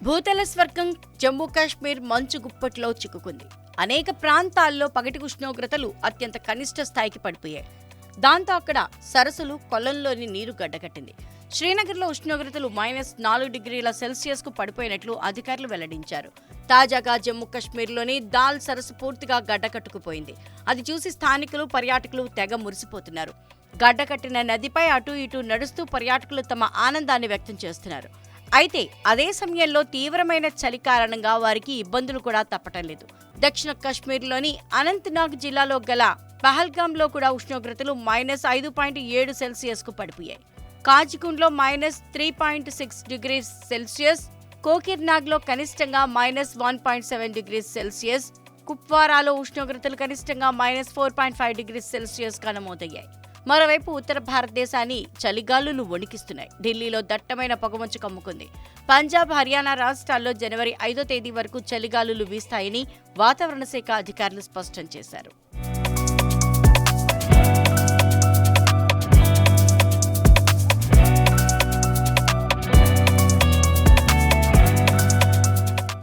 భూతల స్వర్గం జమ్మూ కాశ్మీర్ మంచు గుప్పట్లో చిక్కుకుంది. అనేక ప్రాంతాల్లో పగటి ఉష్ణోగ్రతలు అత్యంత కనిష్ట స్థాయికి పడిపోయాయి. దాంతో అక్కడ సరస్సులు కొలంలోని నీరు గడ్డకట్టింది. శ్రీనగర్లో ఉష్ణోగ్రతలు -4 డిగ్రీల సెల్సియస్కు పడిపోయినట్లు అధికారులు వెల్లడించారు. తాజాగా జమ్మూ కాశ్మీర్లోని దాల్ సరస్సు పూర్తిగా గడ్డకట్టుకుపోయింది. అది చూసి స్థానికులు, పర్యాటకులు తెగ మురిసిపోతున్నారు. గడ్డకట్టిన నదిపై అటూ ఇటూ నడుస్తూ పర్యాటకులు తమ ఆనందాన్ని వ్యక్తం చేస్తున్నారు. అయితే అదే సమయంలో తీవ్రమైన చలి కారణంగా వారికి ఇబ్బందులు కూడా తప్పటం లేదు. దక్షిణ కాశ్మీర్లోని అనంతనాగ్ జిల్లాలో గల పహల్గాంలో కూడా ఉష్ణోగ్రతలు -5.7 సెల్సియస్కు పడిపోయాయి. కాజిగుండ్లో -3.6 డిగ్రీస్ సెల్సియస్, కోకిర్నాగ్లో కనిష్టంగా -1.7 డిగ్రీస్ సెల్సియస్, కుప్వారాలో ఉష్ణోగ్రతలు కనిష్టంగా -4.5 డిగ్రీస్ సెల్సియస్గా నమోదయ్యాయి. మరోవైపు ఉత్తర భారతదేశాన్ని చలిగాలులు వణికిస్తున్నాయి. ఢిల్లీలో దట్టమైన పొగమంచు కమ్ముకుంది. పంజాబ్, హర్యానా రాష్ట్రాల్లో జనవరి 5వ తేదీ వరకు చలిగాలులు వీస్తాయని వాతావరణ శాఖ అధికారులు స్పష్టం చేశారు.